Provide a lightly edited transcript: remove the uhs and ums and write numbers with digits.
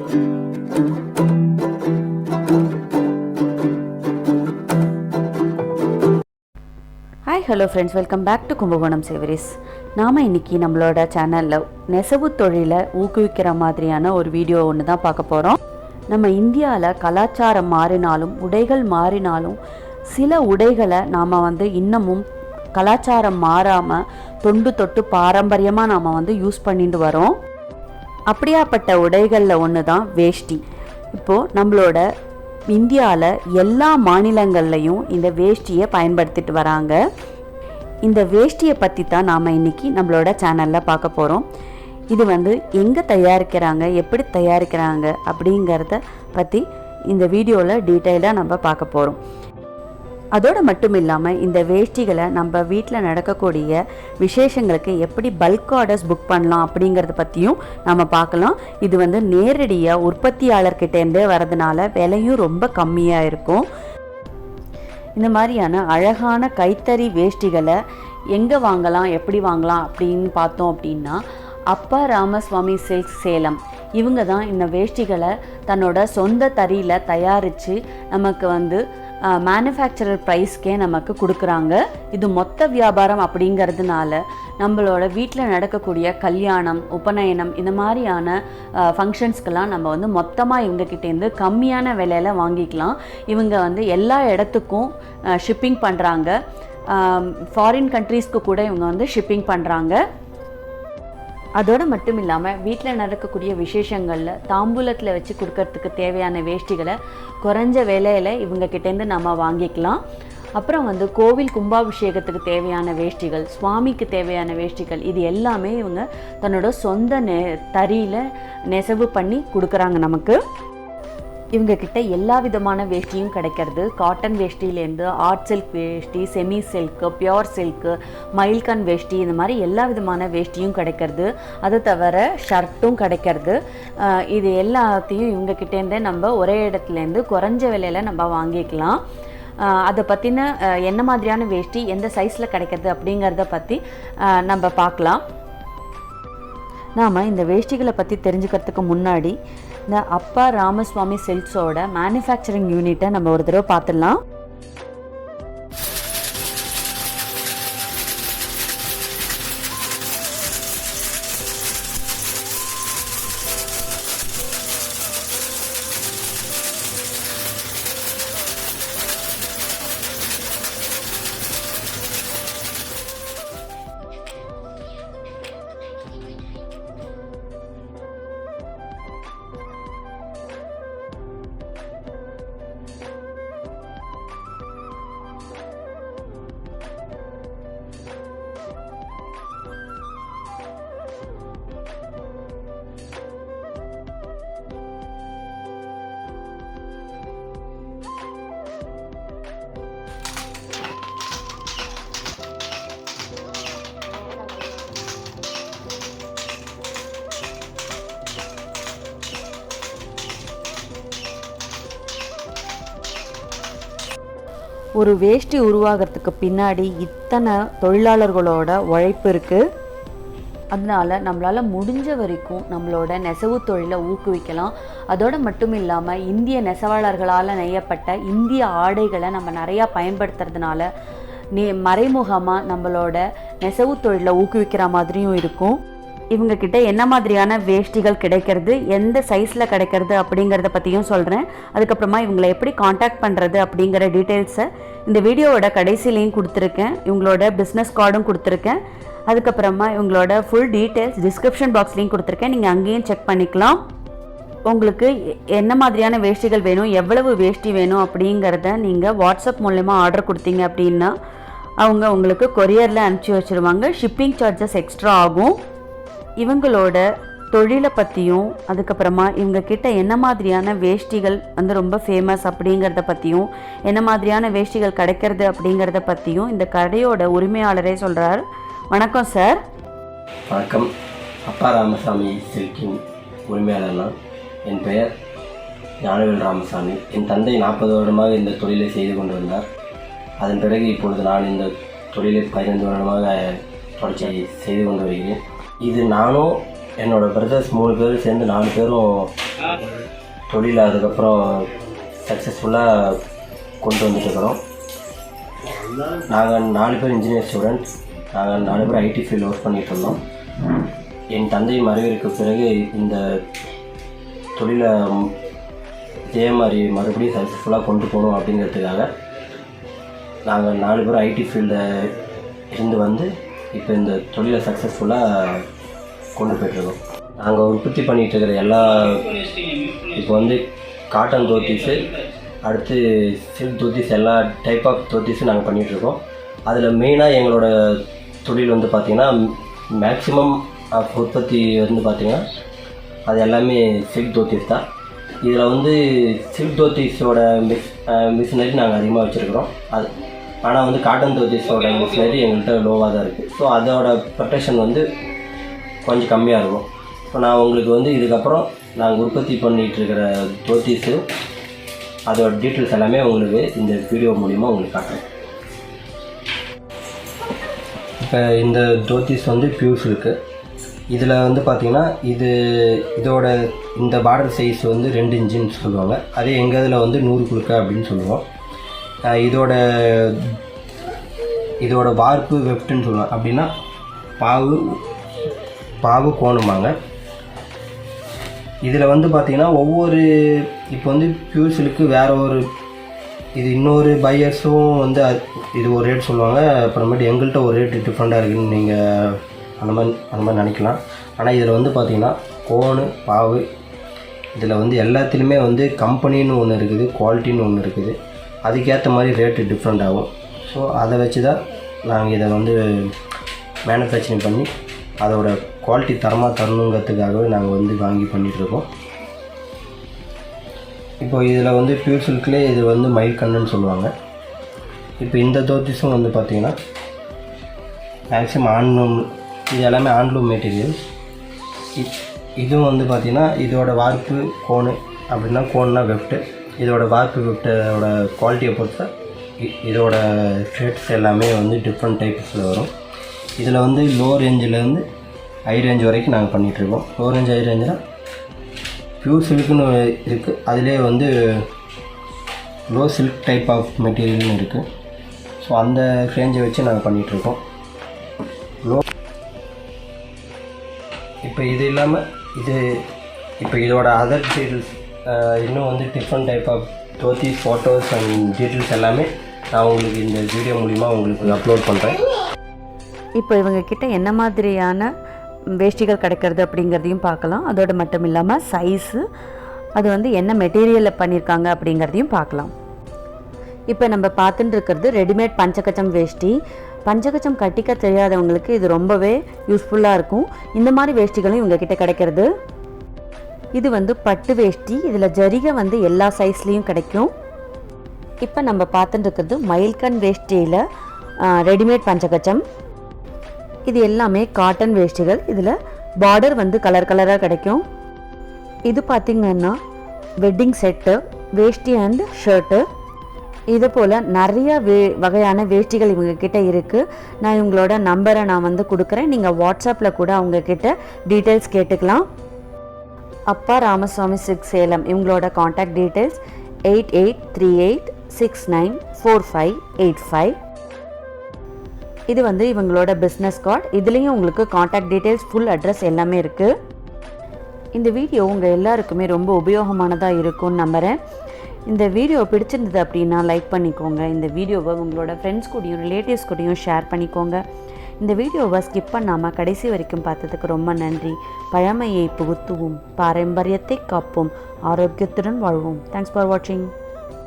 Hi hello friends, welcome back to Kumbakonam savouries. நாம் இன்றைக்கி நம்மளோட சேனலில் நெசவு தொழிலை ஊக்குவிக்கிற மாதிரியான ஒரு வீடியோ ஒன்று தான் பார்க்க போகிறோம். நம்ம இந்தியாவில் கலாச்சாரம் மாறினாலும் உடைகள் மாறினாலும் சில உடைகளை நாம் இன்னமும் கலாச்சாரம் மாறாமல் தொண்டு தொட்டு பாரம்பரியமாக நாம் யூஸ் பண்ணிட்டு வரோம். அப்படியாப்பட்ட உடைகளில் ஒன்று தான் வேஷ்டி. இப்போது நம்மளோட இந்தியாவில் எல்லா மாநிலங்கள்லையும் இந்த வேஷ்டியை பயன்படுத்திட்டு வராங்க. இந்த வேஷ்டியை பற்றி தான் நாம் இன்றைக்கி நம்மளோட சேனலில் பார்க்க போகிறோம். இது எங்கே தயாரிக்கிறாங்க, எப்படி தயாரிக்கிறாங்க அப்படிங்கிறத பற்றி இந்த வீடியோவில் டீட்டெயிலாக நம்ம பார்க்க போகிறோம். அதோடு மட்டும் இல்லாமல் இந்த வேஷ்டிகளை நம்ம வீட்டில் நடக்கக்கூடிய விசேஷங்களுக்கு எப்படி பல்க் ஆர்டர்ஸ் புக் பண்ணலாம் அப்படிங்கிறத பற்றியும் நம்ம பார்க்கலாம். இது நேரடியாக உற்பத்தியாளர்கிட்டேருந்தே வரதுனால விலையும் ரொம்ப கம்மியாக இருக்கும். இந்த மாதிரியான அழகான கைத்தறி வேஷ்டிகளை எங்கே வாங்கலாம், எப்படி வாங்கலாம் அப்படின்னு பார்த்தோம் அப்படின்னா, அப்பா ராமசுவாமி சில்க்ஸ் சேலம் இவங்க தான் இந்த வேஷ்டிகளை தன்னோட சொந்த தறியில் தயாரித்து நமக்கு மேனுஃபேக்சரர் ப்ரைஸ்க்கே நமக்கு கொடுக்குறாங்க. இது மொத்த வியாபாரம் அப்படிங்கிறதுனால நம்மளோட வீட்டில் நடக்கக்கூடிய கல்யாணம், உபநயனம் இந்த மாதிரியான ஃபங்க்ஷன்ஸ்க்கெல்லாம் நம்ம மொத்தமாக இவங்கக்கிட்டேருந்து கம்மியான விலையில் வாங்கிக்கலாம். இவங்க எல்லா இடத்துக்கும் ஷிப்பிங் பண்ணுறாங்க. ஃபாரின் கண்ட்ரீஸ்க்கு கூட இவங்க ஷிப்பிங் பண்ணுறாங்க. அதோடு மட்டும் இல்லாமல் வீட்டில் நடக்கக்கூடிய விசேஷங்களில் தாம்பூலத்தில் வச்சு கொடுக்கறதுக்கு தேவையான வேஷ்டிகளை குறைஞ்ச விலையில் இவங்கக்கிட்டேருந்து நம்ம வாங்கிக்கலாம். அப்புறம் கோவில் கும்பாபிஷேகத்துக்கு தேவையான வேஷ்டிகள், சுவாமிக்கு தேவையான வேஷ்டிகள், இது எல்லாமே இவங்க தன்னோட சொந்த தறியில் நெசவு பண்ணி கொடுக்குறாங்க நமக்கு. இவங்கக்கிட்ட எல்லா விதமான வேஷ்டியும் கிடைக்கிறது. காட்டன் வேஷ்டியிலேருந்து ஆர்ட் சில்க் வேஷ்டி, செமி சில்க்கு, பியோர் சில்க்கு, மயில்கன் வேஷ்டி, இந்த மாதிரி எல்லா விதமான வேஷ்டியும் கிடைக்கிறது. அதை தவிர ஷர்ட்டும் கிடைக்கிறது. இது எல்லாத்தையும் இவங்கக்கிட்டேருந்தே நம்ம ஒரே இடத்துலேருந்து குறைஞ்ச விலையில் நம்ம வாங்கிக்கலாம். அதை பற்றின என்ன மாதிரியான வேஷ்டி எந்த சைஸில் கிடைக்கிறது அப்படிங்கிறத பற்றி நம்ம பார்க்கலாம். நாம் இந்த வேஷ்டிகளை பற்றி தெரிஞ்சுக்கிறதுக்கு முன்னாடி இந்த அப்பா ராமசுவாமி சில்க்ஸோட மேனுஃபேக்சரிங் யூனிட்டை நம்ம ஒரு தடவை பார்த்துடலாம். ஒரு வேஷ்டி உருவாகிறதுக்கு பின்னாடி இத்தனை தொழிலாளர்களோட உழைப்பு இருக்குது. அதனால் நம்மளால் முடிஞ்ச வரைக்கும் நம்மளோட நெசவு தொழிலை ஊக்குவிக்கலாம். அதோடு மட்டும் இல்லாமல் இந்திய நெசவாளர்களால் நெய்யப்பட்ட இந்திய ஆடைகளை நம்ம நிறையா பயன்படுத்துறதுனால மறைமுகமாக நம்மளோட நெசவு தொழிலை ஊக்குவிக்கிற மாதிரியும் இருக்கும். இவங்கக்கிட்ட என்ன மாதிரியான வேஷ்டிகள் கிடைக்கிறது, எந்த சைஸில் கிடைக்கிறது அப்படிங்கிறத பற்றியும் சொல்கிறேன். அதுக்கப்புறமா இவங்களை எப்படி காண்டாக்ட் பண்ணுறது அப்படிங்கிற டீட்டெயில்ஸை இந்த வீடியோவோட கடைசிலையும் கொடுத்துருக்கேன். இவங்களோட பிஸ்னஸ் கார்டும் கொடுத்துருக்கேன். அதுக்கப்புறமா இவங்களோட ஃபுல் டீட்டெயில்ஸ் டிஸ்கிரிப்ஷன் பாக்ஸ்லேயும் கொடுத்துருக்கேன். நீங்கள் அங்கேயும் செக் பண்ணிக்கலாம். உங்களுக்கு என்ன மாதிரியான வேஷ்டிகள் வேணும், எவ்வளவு வேஷ்டி வேணும் அப்படிங்கிறத நீங்கள் வாட்ஸ்அப் மூலமா ஆர்டர் கொடுத்தீங்க அப்படின்னா அவங்க உங்களுக்கு கொரியரில் அனுப்பிச்சி வச்சுருவாங்க. ஷிப்பிங் சார்ஜஸ் எக்ஸ்ட்ரா ஆகும். இவங்களோட தொழிலை பற்றியும் அதுக்கப்புறமா இவங்கக்கிட்ட என்ன மாதிரியான வேஷ்டிகள் ரொம்ப ஃபேமஸ் அப்படிங்கிறத பற்றியும், என்ன மாதிரியான வேஷ்டிகள் கிடைக்கிறது அப்படிங்கிறத பற்றியும் இந்த கடையோட உரிமையாளரே சொல்கிறார். வணக்கம் சார். வணக்கம். அப்பா ராமசாமி சில்கின் உரிமையாளர் நான். என் பெயர் ஞானவேல் ராமசாமி. என் தந்தை 40 வருடமாக இந்த தொழிலை செய்து கொண்டு வந்தார். அதன் பிறகு இப்பொழுது நான் இந்த தொழிலை 15 வருடமாக தொடர்ச்சி செய்து கொண்டு வருகிறேன். இது நானோ என்னோடய பிரதர்ஸ் 3 பேரும் சேர்ந்து 4 பேரும் தொழிலை அதுக்கப்புறம் சக்ஸஸ்ஃபுல்லாக கொண்டு வந்துட்டுருக்குறோம். நாங்கள் 4 பேர் இன்ஜினியர் ஸ்டூடெண்ட்ஸ். நாங்கள் 4 பேர் ஐடி ஃபீல்டு ஒர்க் பண்ணிகிட்ருந்தோம். என் தந்தை மறைவிற்கு பிறகு இந்த தொழிலை இதே மாதிரி மறுபடியும் சக்ஸஸ்ஃபுல்லாக கொண்டு போகணும் அப்படிங்கிறதுக்காக நாங்கள் 4 பேர் ஐடி ஃபீல்டில் இருந்து வந்து இப்போ இந்த தொழிலை சக்ஸஸ்ஃபுல்லாக கொண்டு போய்ட்டுருக்கோம். நாங்கள் உற்பத்தி பண்ணிகிட்டு இருக்கிற எல்லா இப்போ வந்து காட்டன் தோத்திஸு, அடுத்து சில்க் தோத்திஸ், எல்லா டைப் ஆஃப் தோத்திஸும் நாங்கள் பண்ணிகிட்ருக்கோம். அதில் மெயினாக எங்களோட தொழில் வந்து பார்த்திங்கன்னா மேக்ஸிமம் உற்பத்தி வந்து பார்த்திங்கன்னா அது எல்லாமே சில்க் தோத்திஸ் தான். இதில் வந்து சில்க் தோத்திஸோட மிஷினரி நாங்கள் அதிகமாக வச்சுருக்குறோம். ஆனால் வந்து காட்டன் தோத்திஸோட மிஷினரி எங்கள்கிட்ட லோவாக தான் இருக்குது. ஸோ அதோட ப்ரொடெக்ஷன் வந்து கொஞ்சம் கம்மியாக இருக்கும். ஸோ நான் உங்களுக்கு வந்து இதுக்கப்புறம் நாங்கள் உற்பத்தி பண்ணிகிட்ருக்கிற தோத்திஸு அதோட டீட்டெயில்ஸ் எல்லாமே உங்களுக்கு இந்த வீடியோ மூலிமா உங்களுக்கு காட்டுறேன். இப்போ இந்த தோத்திஸ் வந்து பியூஸ் இருக்குது. இதில் வந்து பார்த்திங்கன்னா இதோட இந்த பார்டர் சைஸ் வந்து 2 இன்ச்சுன்னு சொல்லுவாங்க. அதே எங்கள் இதில் வந்து 100 குழுக்க அப்படின்னு சொல்லுவோம். இதோட வார்ப்பு வெப்டுன்னு சொல்லுவாங்க. அப்படின்னா பாவு கோணுமாங்க. இதில் வந்து பார்த்திங்கன்னா ஒவ்வொரு இப்போ வந்து பியூர்ஸுக்கு வேறு ஒரு இது இன்னொரு பையர்ஸும் வந்து இது ஒரு ரேட் சொல்லுவாங்க. அப்புறமேட்டு எங்கள்கிட்ட ஒரு ரேட்டு டிஃப்ரெண்ட்டாக இருக்குதுன்னு நீங்கள் அந்த மாதிரி நினைக்கலாம். ஆனால் இதில் வந்து பார்த்திங்கன்னா கோணு பாவு இதில் வந்து எல்லாத்துலேயுமே வந்து கம்பெனின்னு ஒன்று இருக்குது, குவாலிட்டின்னு ஒன்று இருக்குது. அதுக்கேற்ற மாதிரி ரேட்டு டிஃப்ரெண்ட் ஆகும். ஸோ அதை வச்சு தான் நாங்கள் இதை வந்து மேனுஃபேக்சரிங் பண்ணி அதோட குவாலிட்டி தரமாக தரணுங்கிறதுக்காகவே நாங்கள் வந்து வாங்கி பண்ணிகிட்ருக்கோம். இப்போ இதில் வந்து பியூர் சில்க்லேயே இது வந்து மயில் கண்ணுன்னு சொல்லுவாங்க. இப்போ இந்த தோத்திஸும் வந்து பார்த்திங்கன்னா மேக்ஸிமம் ஹேண்ட்லூம், இது எல்லாமே ஹேண்ட்லூம் மெட்டீரியல்ஸ். இதுவும் வந்து பார்த்திங்கன்னா இதோட வார்ப்பு கோணு அப்படின்னா கோணுனா வெப்ட்டு. இதோட வார்ப்பு வெப்டோட குவாலிட்டியை பொறுத்த இதோட ஷேட்ஸ் எல்லாமே வந்து டிஃப்ரெண்ட் டைப்ஸில் வரும். இதில் வந்து லோ ரேஞ்சிலேருந்து ஹை ரேஞ்ச் வரைக்கும் நாங்கள் பண்ணிகிட்ருக்கோம். லோ ரேஞ்ச் ஹை ரேஞ்சில் பியூர் சில்க்குன்னு இருக்குது. அதிலே வந்து லோ சில்க் டைப் ஆஃப் மெட்டீரியல்னு இருக்குது. ஸோ அந்த ரேஞ்சை வச்சு நாங்கள் பண்ணிகிட்ருக்கோம். இப்போ இது இல்லாமல் இப்போ இதோட அதர் டீட்டெயில்ஸ் இன்னும் வந்து different type of dhoti photos and details எல்லாமே நான் உங்களுக்கு இந்த வீடியோ மூலிமா உங்களுக்கு அப்லோட் பண்ணுறேன். இப்போ இவங்கக்கிட்ட என்ன மாதிரியான வேஷ்டிகள் கிடைக்கிறது அப்படிங்கிறதையும் பார்க்கலாம். அதோடு மட்டும் இல்லாமல் சைஸு, அது வந்து என்ன மெட்டீரியலில் பண்ணியிருக்காங்க அப்படிங்கிறதையும் பார்க்கலாம். இப்போ நம்ம பார்த்துட்டு இருக்கிறது ரெடிமேட் பஞ்சகச்சம் வேஷ்டி. பஞ்சகச்சம் கட்டிக்க தெரியாதவங்களுக்கு இது ரொம்பவே யூஸ்ஃபுல்லாக இருக்கும். இந்த மாதிரி வேஷ்டிகளும் இவங்கக்கிட்ட கிடைக்கிறது. இது வந்து பட்டு வேஷ்டி. இதில் ஜரிகை வந்து எல்லா சைஸ்லேயும் கிடைக்கும். இப்போ நம்ம பார்த்துட்டு இருக்கிறது மயில்கண் வேஷ்டியில் ரெடிமேட் பஞ்சகச்சம். இது எல்லாமே காட்டன் வேஷ்டிகள். இதில் பார்டர் வந்து கலர் கலராக கிடைக்கும். இது பார்த்திங்கன்னா wedding set, veshti and shirt. இது போல் நிறைய வகையான வேஷ்டிகள் இவங்கக்கிட்ட இருக்குது. நான் இவங்களோட நம்பரை நான் வந்து கொடுக்குறேன். நீங்கள் வாட்ஸ்அப்பில் கூட அவங்கக்கிட்ட டீட்டெயில்ஸ் கேட்டுக்கலாம். அப்பா ராமசாமி சில்க் சேலம், இவங்களோட காண்டாக்ட் டீட்டெயில்ஸ் 8838694585. இது வந்து இவங்களோட பிஸ்னஸ் கார்டு. இதுலேயும் உங்களுக்கு காண்டாக்ட் டீட்டெயில்ஸ், ஃபுல் அட்ரஸ் எல்லாமே இருக்குது. இந்த வீடியோ உங்கள் எல்லாருக்குமே ரொம்ப உபயோகமானதாக இருக்கும்னு நம்புகிறேன். இந்த வீடியோ பிடிச்சிருந்தது அப்படின்னா லைக் பண்ணிக்கோங்க. இந்த வீடியோவை உங்களோட ஃப்ரெண்ட்ஸ் கூடயும் ரிலேட்டிவ்ஸ் கூடயும் ஷேர் பண்ணிக்கோங்க. இந்த வீடியோவை ஸ்கிப் பண்ணாமல் கடைசி வரைக்கும் பார்த்ததுக்கு ரொம்ப நன்றி. பழமையை புகுத்துவோம், பாரம்பரியத்தை காப்போம், ஆரோக்கியத்துடன் வாழ்வோம். தேங்க்ஸ் ஃபார் வாட்சிங்.